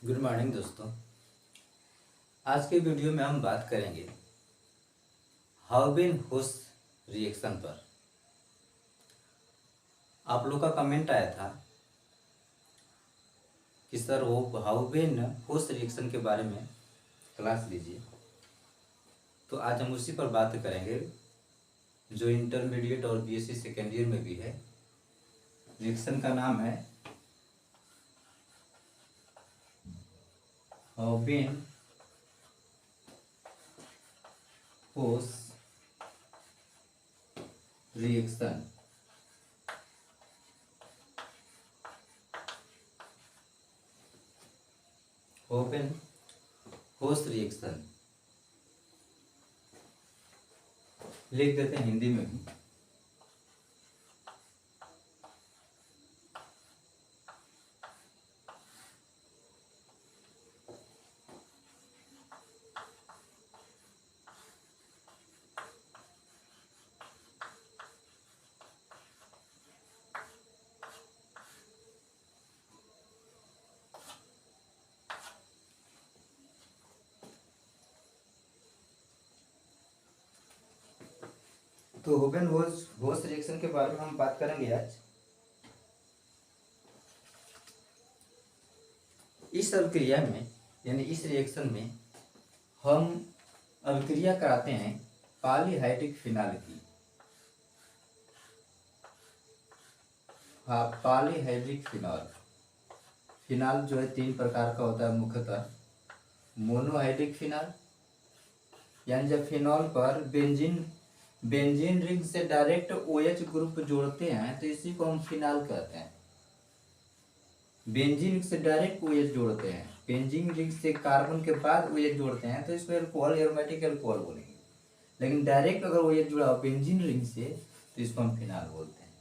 Good morning दोस्तों। आज के वीडियो में हम बात करेंगे हाउबेन-हुस रिएक्शन पर। आप लोग का कमेंट आया था कि सर वो हाउबेन-हुस रिएक्शन के बारे में क्लास लीजिए, तो आज हम उसी पर बात करेंगे जो इंटरमीडिएट और बीएससी सेकेंड ईयर में भी है। रिएक्शन का नाम है हाउबेन-हुस रिएक्शन। हाउबेन-हुस रिएक्शन लिख देते हैं हिंदी में भी। तो हाउबेन-हुस रिएक्शन के बारे में हम बात करेंगे आज। इस अभिक्रिया में यानी इस रिएक्शन में हम अभिक्रिया कराते हैं पॉलीहाइड्रिक फिनाल की। हाँ, पॉलीहाइड्रिक फिनाल जो है तीन प्रकार का होता है मुख्यतः। मोनोहाइड्रिक फिनाल यानी जब फिनॉल पर बेंजीन रिंग से डायरेक्ट OH ग्रुप जोड़ते हैं तो इसी को हम फिनाल कहते हैं। बेंजीन से डायरेक्ट OH जोड़ते हैं, बेंजीन रिंग से कार्बन के बाद OH जोड़ते हैं तो इसको एल्कोहल एरोमेटिक एल्कोहल बोलेंगे। लेकिन डायरेक्ट अगर OH जुड़ा हो बेंजीन रिंग से तो इसको हम फिनाल बोलते हैं।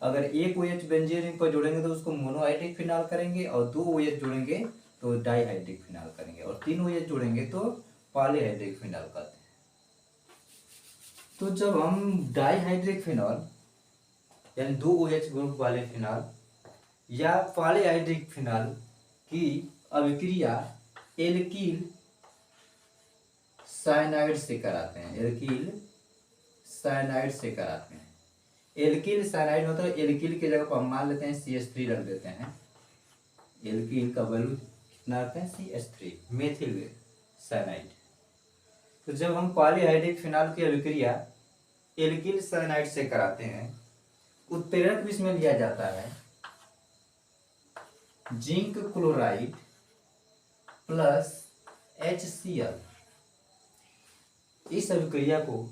अगर एक OH बेंजीन रिंग पर जोड़ेंगे तो उसको मोनोहाइड्रिक फिनाल करेंगे, और दो OH जोड़ेंगे तो डाईहाइड्रिक फिनाल करेंगे, और तीन OH जोड़ेंगे तो पॉलीहाइड्रिक फिनाल कहते हैं। तो जब हम डाईहाइड्रिक फिनॉल यानी दो OH ग्रुप वाले फिनाल या पॉलीहाइड्रिक फिनाल की अभिक्रिया एल्कील साइनाइड से कराते हैं, एल्कील साइनाइड से कराते हैं। एल्कील साइनाइड मतलब एल्कील की जगह पर हम मान लेते हैं CH3 रख देते हैं। एल्कील का वैल्यू कितना रखते हैं CH3, मेथिल साइनाइड। तो जब हम पॉलीहाइड्रिक फिनाल की अभिक्रिया एल्कील साइनाइड से कराते हैं, उत्प्रेरक भी इसमें लिया जाता है जिंक क्लोराइड प्लस HCl। इस अभिक्रिया को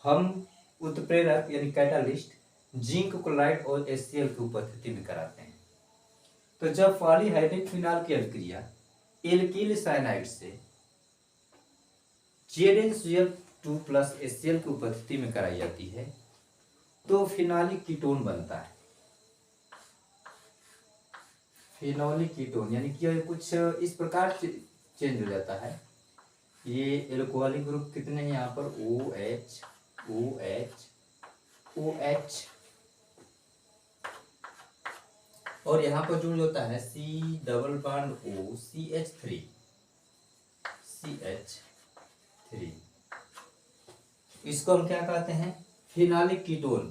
हम उत्प्रेरक यानी कैटालिस्ट जिंक क्लोराइड और HCl की उपस्थिति में कराते हैं। तो जब पॉलीहाइड्रिक फिनाल की अभिक्रिया एल्कील साइनाइड से ZnCl2 प्लस HCl की उपस्थिति में कराई जाती है तो फिनॉलिक कीटोन बनता है। फिनॉलिक कीटोन यानी कि कुछ इस प्रकार चेंज हो जाता है। ये एल्कोहलिक ग्रुप कितने हैं यहाँ पर OH OH OH, और यहाँ पर जो होता है C double bond O CH3 इसको हम क्या कहते हैं फिनॉलिक कीटोन।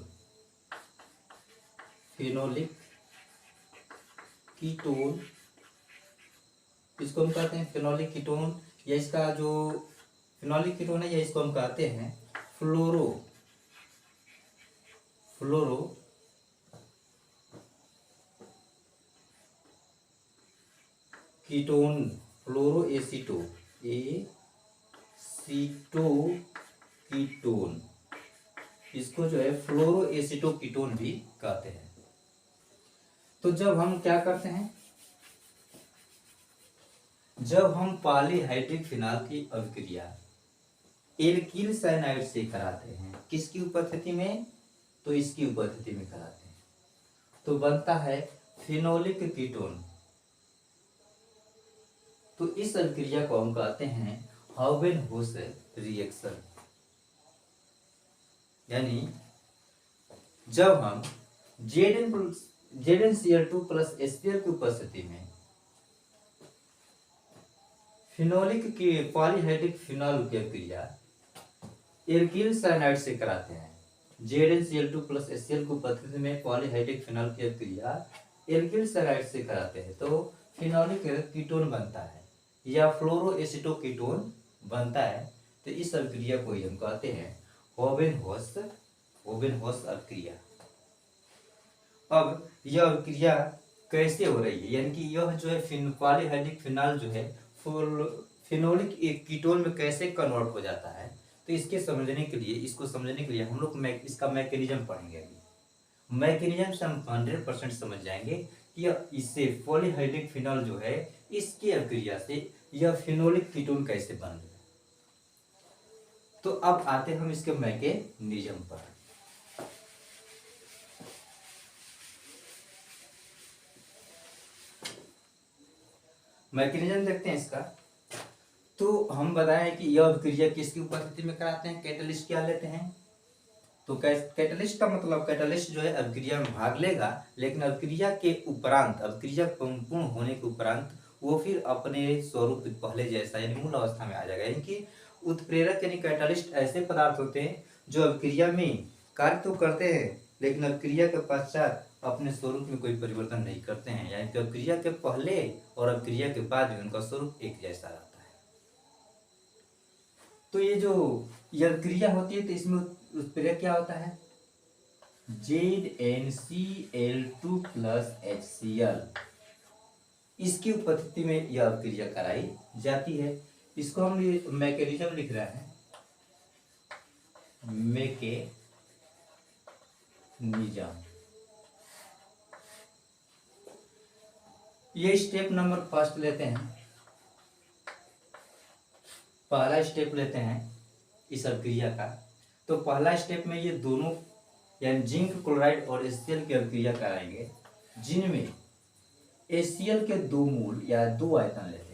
फिनोलिक कीटोन इसको हम कहते हैं फिनोलिक कीटोन, या इसका जो फिनोलिक कीटोन है या इसको हम कहते हैं फ्लोरो कीटोन, फ्लोरो एसीटो कीटोन, इसको जो है फ्लोरो एसीटो कीटोन भी कहते हैं। तो जब हम क्या करते हैं, जब हम पॉलीहाइड्रिक फिनाल की अभिक्रिया एल्कील साइनाइड से कराते हैं, किसकी उपस्थिति में, तो इसकी उपस्थिति में कराते हैं, तो बनता है फिनोलिक कीटोन। तो इस अभिक्रिया को हम कहते हैं हाउबेन-हुस रिएक्शन। यानी जब हम ZnCl2 प्लस HCl की उपस्थिति में फिनोलिक की पॉलीहाइड्रिक फिनॉल की अभिक्रिया एल्किल साइनाइड से कराते हैं। ZnCl2 प्लस HCl को पद्धति में पॉलीहाइड्रिक फिनॉल की अभिक्रिया एल्किल साइनाइड से कराते हैं तो फिनोलिक कीटोन बनता है या फ्लोरोएसिटोकीटोन बनता है। तो इस अभिक्रिया को ही हम कहते हैं होबेनहोस अभिक्रिया। अब यह अभिक्रिया कैसे हो रही है, यानी कि यह जो है पॉलीहाइड्रिक फिनॉल जो है फिनोलिक एक कीटोन में कैसे कन्वर्ट हो जाता है, तो इसको समझने के लिए हम लोग इसका मैकेनिज्म पढ़ेंगे। अभी मैकेनिज्म से हम 100% समझ जाएंगे कि इससे पॉलीहाइड्रिक फिनॉल जो है इसकी अभिक्रिया से यह फिनोलिक कीटोन कैसे बन रहा है। तो अब आते हम इसके मैकेनिज्म पर। मैकेनिज्म देखते हैं इसका। तो हम बताएं कि यह अभिक्रिया किसकी उपस्थिति में कराते हैं, कैटलिस्ट क्या लेते हैं। तो कैटलिस्ट का मतलब कैटलिस्ट जो है अभिक्रिया में भाग लेगा, लेकिन अभिक्रिया के उपरांत, अभिक्रिया पूर्ण होने के उपरांत वो फिर अपने स्वरूप पहले जैसा यानी मूल अवस्था में आ जाएगा। यानी कि उत्प्रेरक यानी कैटलिस्ट ऐसे पदार्थ होते हैं जो अभिक्रिया में कार्य तो करते हैं लेकिन अभिक्रिया के पश्चात अपने स्वरूप में कोई परिवर्तन नहीं करते हैं, यानी कि अभिक्रिया के पहले और अभिक्रिया के बाद में उनका स्वरूप एक जैसा रहता है। तो ये जो यह अभिक्रिया होती है तो इसमें उत्प्रेरक क्या होता है, ZnCl2 प्लस HCl, इसकी उपस्थिति में यह अभिक्रिया कराई जाती है। इसको हम मैकेनिज्म लिख रहे हैं, मैकेनिज्म। ये स्टेप नंबर फर्स्ट लेते हैं, पहला स्टेप लेते हैं इस अभिक्रिया का। तो पहला स्टेप में ये दोनों यानी जिंक क्लोराइड और HCl की अभिक्रिया कराएंगे, जिनमें HCl के 2 मूल या 2 आयतन लेते हैं।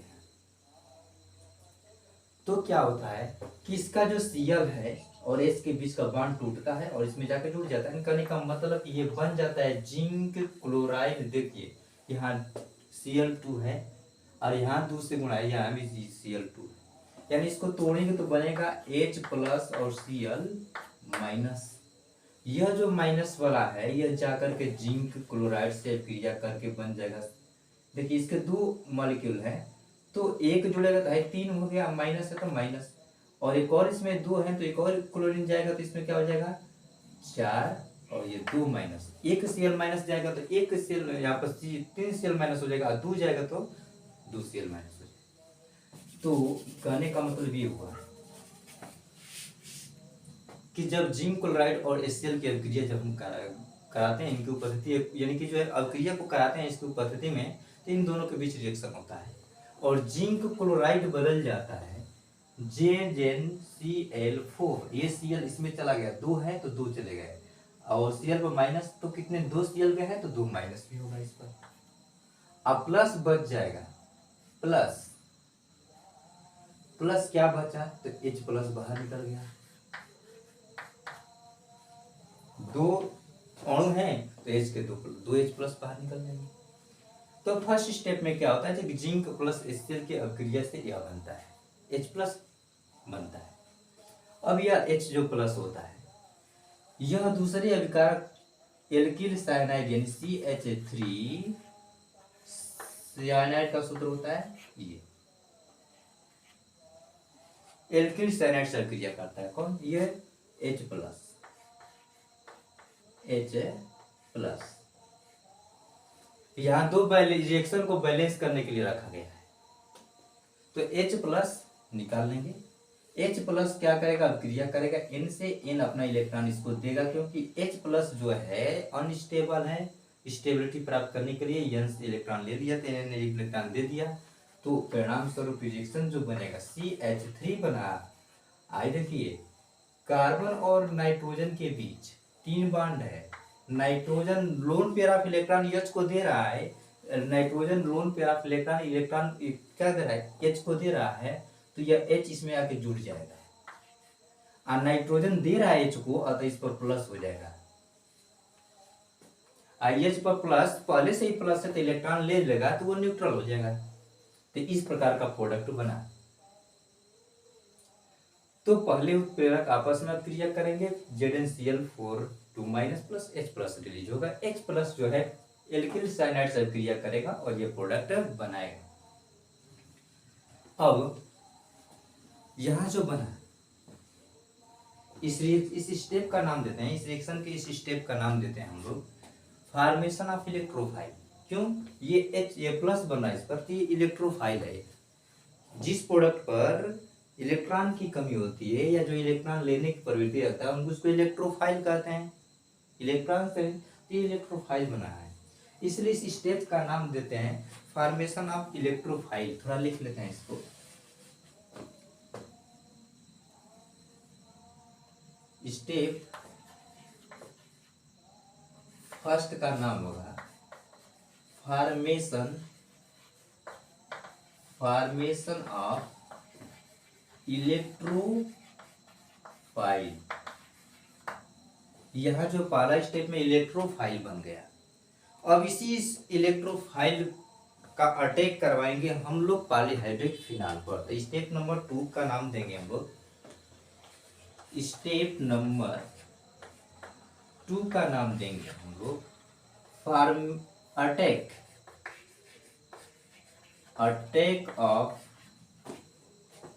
तो क्या होता है कि इसका जो Cl है और H के बीच का बॉन्ड टूटता है और इसमें जाकर जुड़ जाता है। कहने का मतलब ये बन जाता है जिंक क्लोराइड। देखिए यहाँ Cl2 है और यहाँ 2 से गुणा है, यहाँ भी Cl2 है, यानी इसको तोड़ेंगे तो बनेगा H प्लस और Cl माइनस। यह जो माइनस वाला है यह जाकर के जिंक क्लोराइड से क्रिया करके बन जाएगा। देखिए इसके 2 मॉलिक्यूल है तो एक जुड़ेगा तो 3 हो गया, माइनस है तो माइनस, और एक और इसमें 2 है तो एक और क्लोरीन जाएगा तो इसमें क्या हो जाएगा 4 और ये 2 माइनस, एक Cl माइनस जाएगा तो एक Cl यहाँ पर 3 Cl माइनस हो जाएगा, 2 जाएगा तो 2 Cl माइनस हो जाएगा। तो कहने का मतलब ये हुआ कि जब जिंक क्लोराइड और HCl की अभिक्रिया जब हम कराते हैं इनकी उपस्थिति, यानी कि जो है अभिक्रिया को कराते हैं इसकी उपस्थिति में, तो इन दोनों के बीच रिएक्शन होता है और जिंक क्लोराइड बदल जाता है ZnCl4। ये Cl इसमें चला गया, 2 है तो 2 चले गए, और Cl पर माइनस तो कितने 2 Cl गए हैं तो 2 माइनस भी होगा इस पर। अब प्लस बच जाएगा, प्लस क्या बचा तो H प्लस बाहर निकल गया। 2 अणु हैं तो H के 2 H प्लस बाहर निकल जाएंगे। तो फर्स्ट स्टेप में क्या होता है जब जिंक प्लस HCl की अभिक्रिया से यह बनता है, H प्लस बनता है। अब यह H जो प्लस होता है यह दूसरे अभिकारक एल्किल साइनाइड यानी CH3 साइनाइड का सूत्र होता है, ये एल्किल साइनाइड से अभिक्रिया करता है। कौन, ये H प्लस यहाँ 2 रिएक्शन को बैलेंस करने के लिए रखा गया है। तो H प्लस निकाल लेंगे, H प्लस क्या करेगा अभिक्रिया करेगा, N से N अपना इलेक्ट्रॉन इसको देगा, क्योंकि H प्लस जो है अनस्टेबल है, स्टेबिलिटी प्राप्त करने के लिए N से इलेक्ट्रॉन ले लिया तो N ने इलेक्ट्रॉन दे दिया, तो परिणाम स्वरूप रिएक्शन जो बनेगा CH3 बना। आई देखिए कार्बन और नाइट्रोजन के बीच 3 बॉन्ड है, nitrogen lone pair of electron H को दे रहा है, nitrogen lone pair of electron क्या दे रहा है H को दे रहा है, तो यह H इसमें आके जुड़ जाएगा और नाइट्रोजन दे रहा है H को, अतः इस पर प्लस हो जाएगा। H पर प्लस पहले से ही प्लस है तो इलेक्ट्रॉन ले लेगा तो वो न्यूट्रल हो जाएगा। तो इस प्रकार का प्रोडक्ट बना। तो पहले उत्प्रेरक आपस में क्रिया करेंगे, ZnCl4 2- plus H plus release होगा, H प्लस जो है एल्किल साइनाइड से क्रिया करेगा और ये प्रोडक्ट बनाएगा। अब यहां जो बना इस स्टेप का नाम देते हैं, इस रिएक्शन के इस स्टेप का नाम देते हैं हम लोग फॉर्मेशन ऑफ इलेक्ट्रोफाइल। क्यों? ये प्लस बन रहा है इस पर, तो ये इलेक्ट्रोफाइल है। जिस प्रोडक्ट पर इलेक्ट्रॉन की कमी होती है या जो इलेक्ट्रॉन लेने की प्रवृत्ति रखता है उनको उसको इलेक्ट्रोफाइल कहते हैं। इलेक्ट्रॉन से ये इलेक्ट्रोफाइल बना है, इसलिए इस स्टेप का नाम देते हैं फॉर्मेशन ऑफ इलेक्ट्रोफाइल। थोड़ा लिख लेते हैं इसको। स्टेप फर्स्ट का नाम होगा फॉर्मेशन ऑफ इलेक्ट्रोफाइल। यहां जो पहला स्टेप में इलेक्ट्रोफाइल बन गया, अब इसी इलेक्ट्रोफाइल का अटैक करवाएंगे हम लोग पॉलीहाइड्रिक फिनाल पर। तो स्टेप नंबर 2 का नाम देंगे हम लोग, स्टेप नंबर 2 का नाम देंगे हम लोग attack of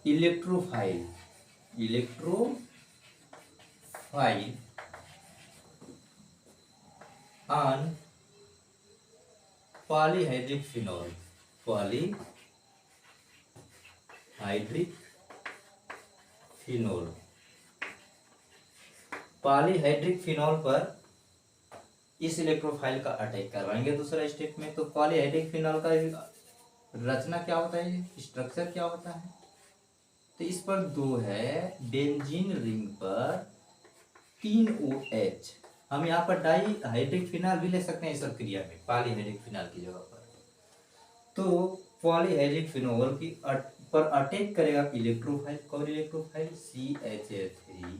electrophile on polyhydric phenol पर इस इलेक्ट्रोफाइल का अटैक करवाएंगे दूसरा स्टेप में। तो पॉलीहाइड्रिक फिनोल का रचना क्या होता है, स्ट्रक्चर क्या होता है? तो इस पर 2 है, बेंजीन रिंग पर 3 OH। हम यहाँ पर डाई हाइड्रिक फिनाल भी ले सकते हैं इस क्रिया में, पॉलीहाइड्रिक फिनाल की जगह पर। तो पॉलीहाइड्रिक फिनोल की पर अटैक करेगा इलेक्ट्रोफाइल। कौन इलेक्ट्रोफाइल? CH3।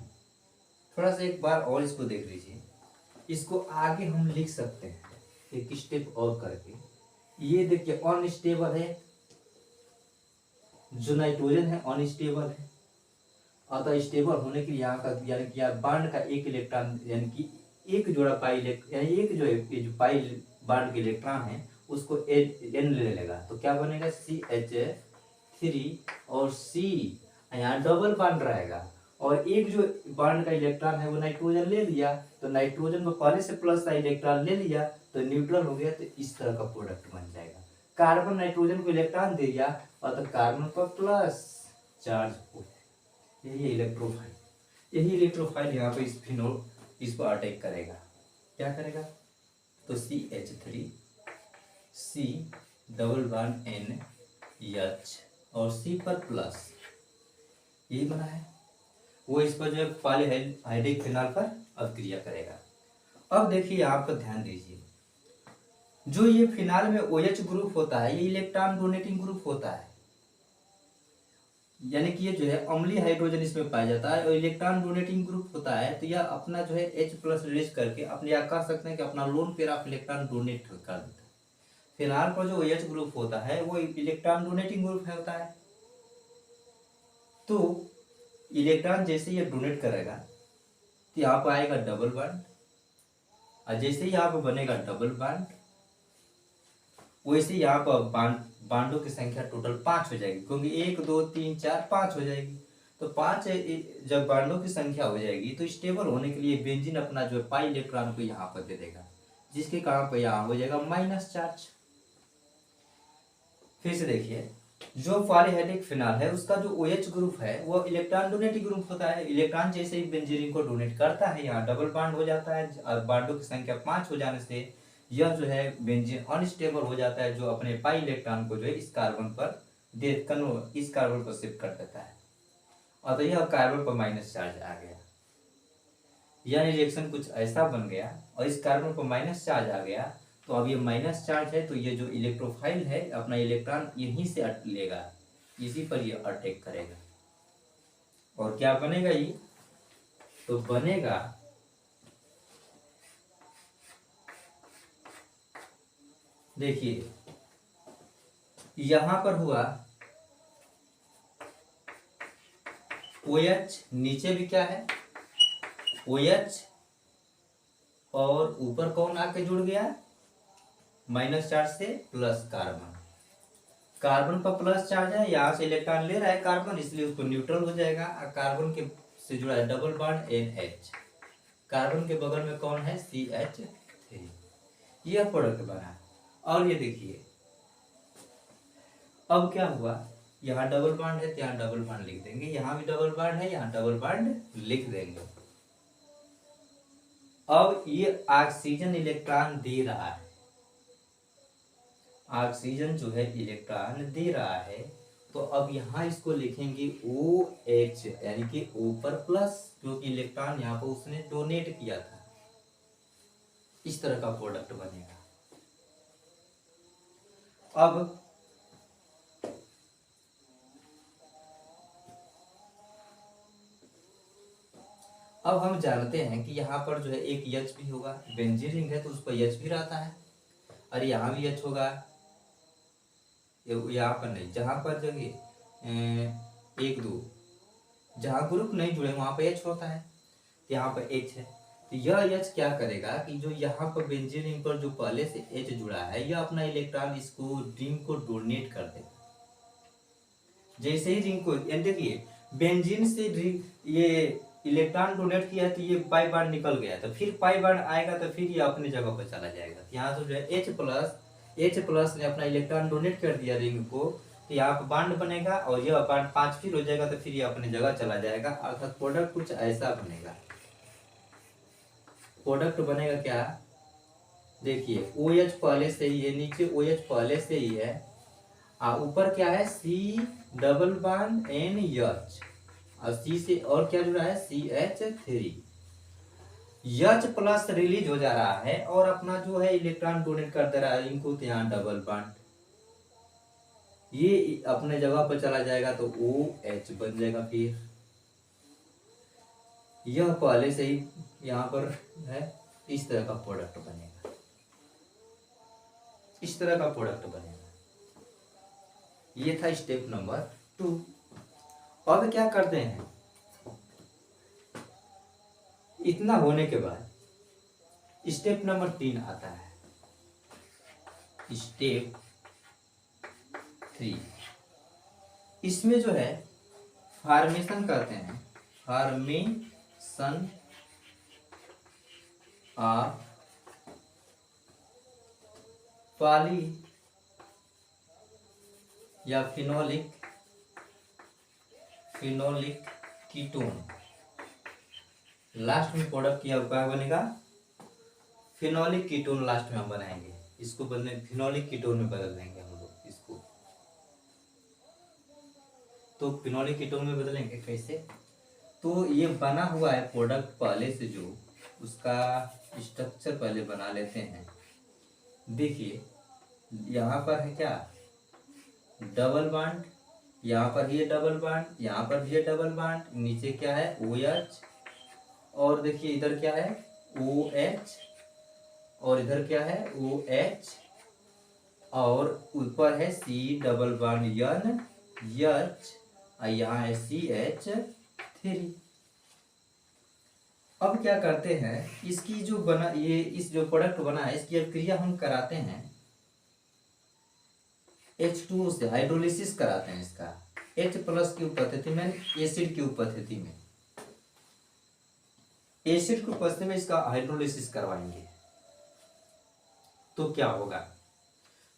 थोड़ा सा एक बार और इसको देख लीजिए, इसको आगे हम लिख सकते हैं एक स्टेप और करके। ये देखिए अनस्टेबल है, जो नाइट्रोजन है अनस्टेबल है, अतः स्टेबल होने के लिए यहाँ का यानी कि बांड का एक इलेक्ट्रॉन यानी कि एक जोड़ा पाई यानी एक जो पाई बांड के इलेक्ट्रॉन है उसको N ले लेगा, तो क्या बनेगा CH3 और C यहाँ डबल बांड रहेगा, और एक जो बांड का इलेक्ट्रॉन है वो नाइट्रोजन ले लिया, तो नाइट्रोजन को पहले से प्लस का इलेक्ट्रॉन ले लिया तो न्यूट्रल हो गया, तो इस तरह का प्रोडक्ट बन जाएगा। कार्बन नाइट्रोजन को इलेक्ट्रॉन दे दिया और तो कार्बन पर प्लस चार्ज हो, यही इलेक्ट्रोफाइल यहाँ पे इस फिनोल इस पर अटैक करेगा। क्या करेगा? तो CH3 C double bond NH और C पर प्लस, यही बना है। वो इस पर जो है पॉलीहाइड्रिक फिनाल पर अभिक्रिया करेगा। अब देखिए यहाँ पर ध्यान दीजिए, जो ये फिनाल में OH ग्रुप होता है ये इलेक्ट्रॉन डोनेटिंग ग्रुप होता है, यानी कि ये जो है अम्लीय हाइड्रोजन इसमें पाया जाता है और इलेक्ट्रॉन डोनेटिंग ग्रुप होता है। तो यह अपना जो है H प्लस रिलीज करके अपने आप कह सकते हैं कि अपना lone pair of electron donate कर देता है। फिनाल पर जो OH ग्रुप होता है वो इलेक्ट्रॉन डोनेटिंग ग्रुप होता है। तो इलेक्ट्रॉन जैसे ये डोनेट करेगा तो यहाँ पर आएगा डबल बॉन्ड, और जैसे ही यहाँ पर बनेगा डबल बॉन्ड वैसे यहाँ पर बांडों की संख्या टोटल 5 हो जाएगी, क्योंकि 1 2 3 4 5 हो जाएगी। तो 5 जब बांडों की संख्या हो जाएगी तो स्टेबल होने के लिए बेंजीन अपना जो पाई इलेक्ट्रॉन को यहाँ पर दे देगा, जिसके कारण पर यहाँ हो जाएगा माइनस चार्ज। फिर से देखिए, जो पॉलीहाइड्रिक फिनाल है उसका जो OH ग्रुप है वो इलेक्ट्रॉन डोनेटिंग ग्रुप होता है। इलेक्ट्रॉन जैसे ही बेंजीन को डोनेट करता है यहाँ डबल बॉन्ड हो जाता है, और बांडों की संख्या 5 हो जाने से यह जो है बेंजीन अनस्टेबल हो जाता है, जो अपने पाई इलेक्ट्रॉन को जो है इस कार्बन पर शिफ्ट कर देता है, और तो यह कार्बन पर माइनस चार्ज आ गया। यह रिएक्शन कुछ ऐसा बन गया और इस कार्बन पर माइनस चार्ज आ गया, तो अब ये माइनस चार्ज है तो ये जो इलेक्ट्रोफाइल है अपना इलेक्ट्रॉन यहीं से लेगा, इसी पर ये अटैक करेगा। और क्या बनेगा ये? तो बनेगा देखिए यहां पर हुआ OH, नीचे भी क्या है OH, और ऊपर कौन आके जुड़ गया माइनस चार्ज से प्लस कार्बन। कार्बन पर प्लस चार्ज है, यहाँ से इलेक्ट्रॉन ले रहा है कार्बन, इसलिए उसको न्यूट्रल हो जाएगा। कार्बन के से जुड़ा है डबल बॉन्ड NH, कार्बन के बगल में कौन है CH3। यह प्रोडक्ट बना। और ये देखिए अब क्या हुआ, यहाँ डबल बॉन्ड है तो यहाँ डबल बॉन्ड लिख देंगे, यहाँ भी डबल बॉन्ड है यहाँ डबल बॉन्ड लिख देंगे। अब ये ऑक्सीजन इलेक्ट्रॉन दे रहा है, ऑक्सीजन जो है इलेक्ट्रॉन दे रहा है, तो अब यहाँ इसको लिखेंगे OH, यानी कि O पर प्लस, क्योंकि इलेक्ट्रॉन यहाँ पर उसने डोनेट किया था। इस तरह का प्रोडक्ट बनेगा। अब हम जानते हैं कि यहाँ पर जो है एक H भी होगा, बेंजीन रिंग है तो उस पर H भी रहता है, और यहाँ भी H होगा, यहाँ पर नहीं, जहाँ पर जगह 1 2 जहाँ ग्रुप नहीं जुड़े वहाँ पर H होता है, तो यहाँ पर H है। तो यह H क्या करेगा कि जो यहाँ पर बेंजीन रिंग पर जो पहले से H जुड़ा है, यह अपना इलेक्ट्रॉन इसको रिंग को डोनेट कर देगा। जैसे ही रिंग को, देखिए बेंजीन से ये इलेक्ट्रॉन डोनेट किया है तो ये पाई बॉन्ड निकल गया, तो फिर पाई बॉन्ड आएगा तो फिर ये अपनी जगह पर चला जाएगा। यहाँ तो जो है H प्लस ने अपना इलेक्ट्रॉन डोनेट कर दिया रिंग को, तो यहाँ पर बॉन्ड बनेगा और यह बॉन्ड 5 फिर हो जाएगा, तो फिर ये अपनी जगह चला जाएगा। अर्थात प्रोडक्ट कुछ ऐसा बनेगा। प्रोडक्ट बनेगा क्या, देखिए OH पहले से ही है, नीचे OH पहले से ही है, ऊपर क्या है C डबल बॉन्ड NH, और C से और क्या जुड़ा है CH3। H प्लस रिलीज हो जा रहा है और अपना जो है इलेक्ट्रॉन डोनेट कर दे रहा है इनको, तो यहाँ डबल बॉन्ड, ये अपने जगह पर चला जाएगा तो OH बन जाएगा। फिर यह पहले से ही यहाँ पर है, इस तरह का प्रोडक्ट बनेगा, इस तरह का प्रोडक्ट बनेगा। ये था स्टेप नंबर 2। अब क्या करते हैं, इतना होने के बाद स्टेप नंबर 3 आता है, स्टेप 3। इसमें जो है फॉर्मेशन करते हैं, फॉर्मेशन ऑफ पॉली या फिनोलिक कीटोन। लास्ट में प्रोडक्ट क्या बनेगा फिनोलिक कीटोन, लास्ट में हम बनाएंगे इसको, बदले फिनोलिक कीटोन में बदल देंगे हम लोग इसको। तो फिनोलिक कीटोन में बदलेंगे कैसे, तो ये बना हुआ है प्रोडक्ट पहले से, जो उसका स्ट्रक्चर पहले बना लेते हैं। देखिए यहाँ पर है क्या डबल बॉन्ड, यहाँ पर ये डबल बॉन्ड, यहाँ पर भी ये डबल बॉन्ड, नीचे क्या है OH, और देखिए इधर क्या है OH, और इधर क्या है OH, और ऊपर है C डबल बॉन्ड NH, और यहाँ है CH3। अब क्या करते हैं, इसकी जो बना ये इस जो प्रोडक्ट बना है इसकी अब क्रिया हम कराते हैं H2O से, हाइड्रोलिसिस कराते हैं इसका H प्लस की उपस्थिति में, एसिड की उपस्थिति में, एसिड की उपस्थिति में इसका हाइड्रोलिसिस करवाएंगे। तो क्या होगा,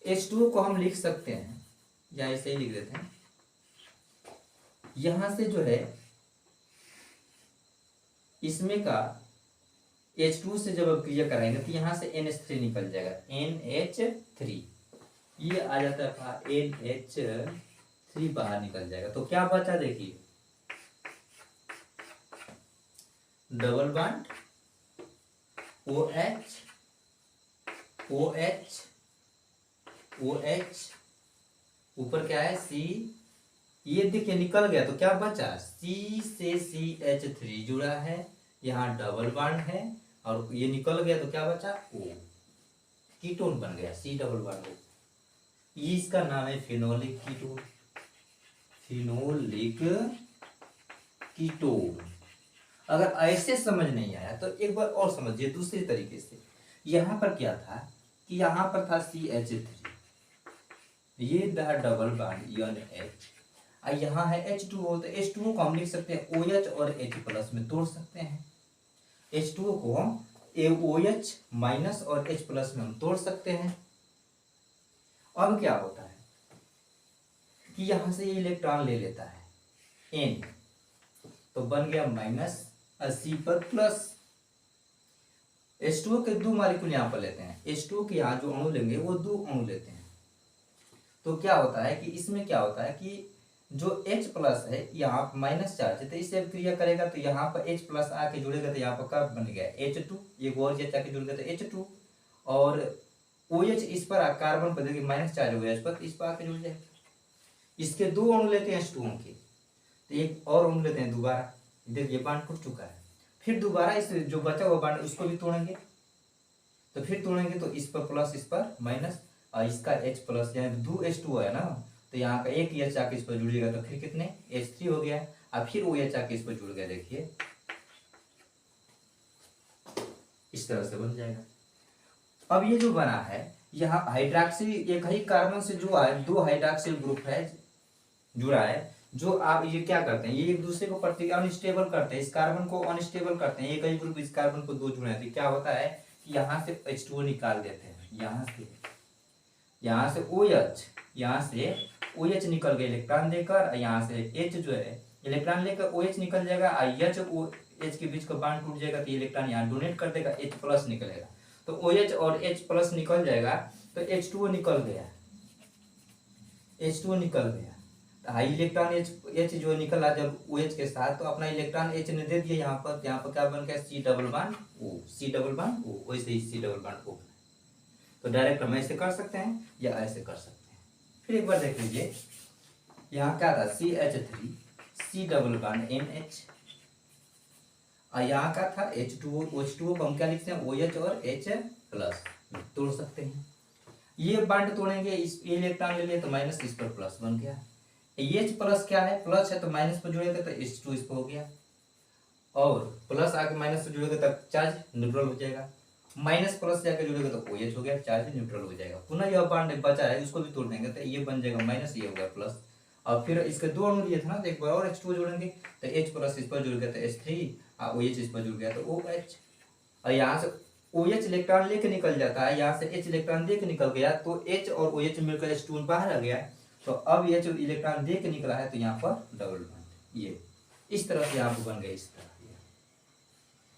H2O को हम लिख सकते हैं, या ऐसे ही लिख देते हैं, यहां से जो है इसमें का H2 से जब अब क्रिया कराएंगे तो यहां से NH3 निकल जाएगा, NH3 ये आ जाता था, NH3 बाहर निकल जाएगा। तो क्या बचा देखिए double bond OH OH OH, ऊपर क्या है C, ये देखिए निकल गया, तो क्या बचा C से CH3 जुड़ा है, यहाँ डबल बॉन्ड है, और ये निकल गया तो क्या बचा O, कीटोन बन गया C डबल बॉन्ड O। ये इसका नाम है फिनोलिक कीटोन, फिनोलिक कीटोन। अगर ऐसे समझ नहीं आया तो एक बार और समझिए दूसरे तरीके से। यहां पर क्या था कि यहां पर था CH3, ये डबल बॉन्ड NH, और यहाँ है H2O, तो H2O को हम लिख सकते हैं OH और H प्लस में तोड़ सकते हैं। H2O को हम OH माइनस और H प्लस में हम तोड़ सकते हैं। अब क्या होता है कि यहां से ये इलेक्ट्रॉन ले लेता है N, तो बन गया -80 पर प्लस। H2O के 2 मॉलिक्यूल यहाँ पर लेते हैं, H2O के यहाँ जो अणु लेंगे वो 2 अणु लेते हैं। तो क्या होता है कि इसमें क्या होता है कि जो H प्लस है यहाँ माइनस चार्ज है, तो इससे क्रिया करेगा तो यहाँ पर H प्लस आके जुड़ेगा तो यहाँ पर क्या बन गया H2, एक और H आके जुड़ गया तो H2, और OH इस पर कार्बन पर देखिए माइनस चार्ज हो गया इस पर, इस पर आके जुड़ जाएगा। इसके 2 अणु लेते हैं H2O के, तो एक और अणु लेते हैं दोबारा, देखिए बांड टूट चुका है, फिर दोबारा इस जो बचा हुआ बांड उसको भी तोड़ेंगे, तो फिर तोड़ेंगे तो इस पर प्लस इस पर माइनस, और इसका H प्लस यहाँ 2 H2O है ना, तो यहाँ का एक H आके इस पर जुड़ेगा तो फिर कितने H3 हो गया, और फिर OH आके इस पर जुड़ गया, देखिए इस तरह से बन जाएगा। अब ये जो बना है यहाँ हाइड्रॉक्सिल, एक ही कार्बन से जो है 2 हाइड्रॉक्सिल ग्रुप है जुड़ा है, जो आप ये क्या करते हैं, ये एक दूसरे को अनस्टेबल करते हैं, इस कार्बन को अनस्टेबल करते हैं, एक ही ग्रुप इस कार्बन को 2 जुड़े हैं, तो क्या होता है कि यहाँ से H2O निकाल देते हैं, यहाँ से OH, यहाँ से OH निकल गए इलेक्ट्रॉन देकर, यहाँ से H जो है इलेक्ट्रॉन लेकर OH निकल जाएगा, H OH के बीच का बॉन्ड टूट जाएगा, तो इलेक्ट्रॉन यहाँ डोनेट कर देगा, H प्लस निकलेगा, तो OH और H प्लस निकल जाएगा, तो H2O निकल गया, H2O निकल गया, तो हाई इलेक्ट्रॉन H जो निकला जब OH के साथ, तो अपना इलेक्ट्रॉन H ने दे दिया यहाँ पर क्या बन गया C डबल बॉन्ड O, वैसे ही C डबल बॉन्ड O। तो डायरेक्ट हम ऐसे कर सकते हैं या ऐसे कर सकते हैं। फिर एक बार देख लीजिए, यहाँ क्या था CH3 C double bond NH, और यहाँ का था H2O, H2O को हम क्या लिखते हैं OH और H प्लस तोड़ सकते हैं। ये बॉन्ड तोड़ेंगे, इस इलेक्ट्रॉन ले लिए तो माइनस, इस पर प्लस बन गया, H प्लस क्या है प्लस है, तो माइनस पर जुड़ेगा तो H2 इस पर हो गया, और प्लस आके माइनस से जुड़ेगा तब चार्ज न्यूट्रल हो जाएगा, माइनस प्लस जाकर जुड़ेगा तो OH हो गया, चार्ज न्यूट्रल हो जाएगा। पुनः यह बॉन्ड बचा है उसको भी तोड़ देंगे तो ये बन जाएगा माइनस, ये हो गया प्लस, और फिर इसके 2 अणु दिए थे ना, तो एक बार और H2O जोड़ेंगे तो H प्लस इस पर जुड़ गया तो H3, और OH इस पर जुड़ गया तो OH, और यहाँ से OH इलेक्ट्रॉन लेके निकल जाता है, यहाँ से H इलेक्ट्रॉन दे के निकल गया, तो H और OH मिलकर H2 बाहर आ गया, तो अब ये जो इलेक्ट्रॉन दे के निकला है तो यहाँ पर डबल बॉन्ड, ये इस तरह से यहाँ पर बन गया, इस तरह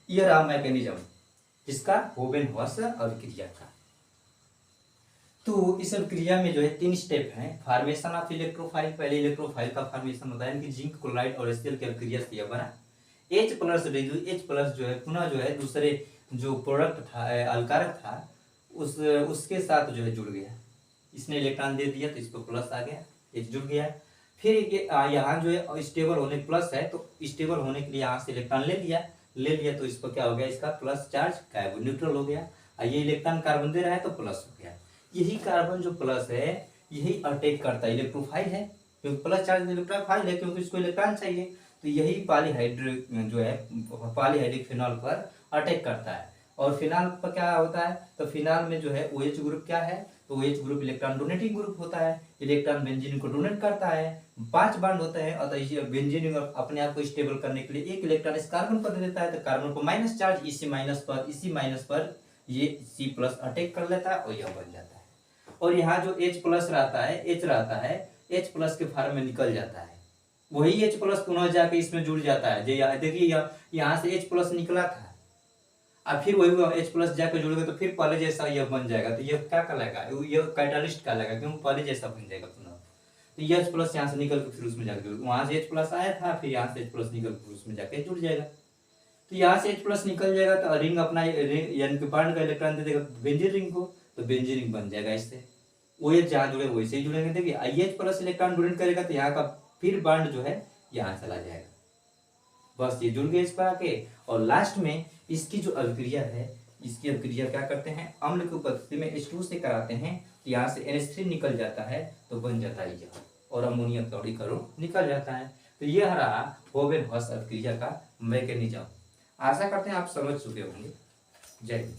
ये रहा मैकेनिज्म जिसका होबेनहॉर्स अभिक्रिया का। तो इस अभिक्रिया में जो है 3 स्टेप हैं। फॉर्मेशन ऑफ इलेक्ट्रोफाइल, पहले इलेक्ट्रोफाइल का फॉर्मेशन होता है, यानी कि जिंक क्लोराइड और एचसीएल की अभिक्रिया से यह बना। H plus radio, H plus जो है पुनः जो है दूसरे जो प्रोडक्ट था अलकारक था उसके साथ जो है जुड़ गया, इसने इलेक्ट्रॉन दे दिया तो इस पर प्लस आ गया, H जुड़ गया। फिर यहाँ जो है स्टेबल होने प्लस है, तो स्टेबल होने के लिए यहाँ से इलेक्ट्रॉन ले लिया तो इस पर क्या हो गया, इसका प्लस चार्ज गायब, न्यूट्रल हो गया, और ये इलेक्ट्रॉन कार्बन दे रहा है तो प्लस हो गया। यही कार्बन जो प्लस है यही अटैक करता है, इलेक्ट्रोफाइल है, क्योंकि प्लस चार्ज इलेक्ट्रोफाइल है क्योंकि इसको इलेक्ट्रॉन चाहिए, तो यही पॉलीहाइड्रिक जो है पॉलीहाइड्रिक फिनॉल पर अटैक करता है। और फिनॉल पर क्या होता है, तो फिनॉल में जो है OH ग्रुप क्या है, तो OH group electron donating group होता है, इलेक्ट्रॉन बेंजीन को डोनेट करता है, 5 बॉन्ड होते हैं, अतः बेंजीन अपने आप को स्टेबल करने के लिए एक इलेक्ट्रॉन इस कार्बन पर दे देता है, तो कार्बन को माइनस चार्ज इसी माइनस पर ये C प्लस अटैक कर लेता है और यह बन जाता है। और यहाँ जो H प्लस रहता है, H रहता है, H प्लस के फॉर्म में निकल जाता है, वही H प्लस पुनः जाके इसमें जुड़ जाता है। देखिए यहाँ से H प्लस निकला था, अब फिर वही H प्लस जाकर जुड़ेगा तो फिर पहले जैसा यह बन जाएगा, तो यह क्या कहलाएगा, यह कैटालिस्ट कहलाएगा, क्योंकि पहले जैसा बन जाएगा पुनः। तो ये H प्लस यहाँ से निकल के फिर उसमें जाकर, वहां से H प्लस आया था, फिर यहाँ से H प्लस निकल के उसमें जाके जुड़ जाएगा। तो यहाँ से H प्लस निकल जाएगा तो रिंग अपना यानी कि बॉन्ड का इलेक्ट्रॉन दे देगा बेंजीन रिंग को, तो बेंजीन रिंग बन जाएगा इससे। OH जहाँ जुड़े वैसे ही जुड़ेंगे। देखिए H प्लस इलेक्ट्रॉन डोनेट करेगा तो यहाँ का फिर बॉन्ड जो है यहाँ चला जाएगा, बस ये जुड़ गए इस पर आके। और लास्ट में इसकी जो अभिक्रिया है, इसकी अभिक्रिया क्या करते हैं, अम्ल की उपस्थिति में H2 से कराते हैं, तो यहाँ से NH3 निकल जाता है तो बन जाता है यह, और अमोनियम क्लोरीन का रूप निकल जाता है। तो यह रहा होवेन हॉस अभिक्रिया का मैकेनिज्म। आशा करते हैं आप समझ चुके होंगे। जय हिंद।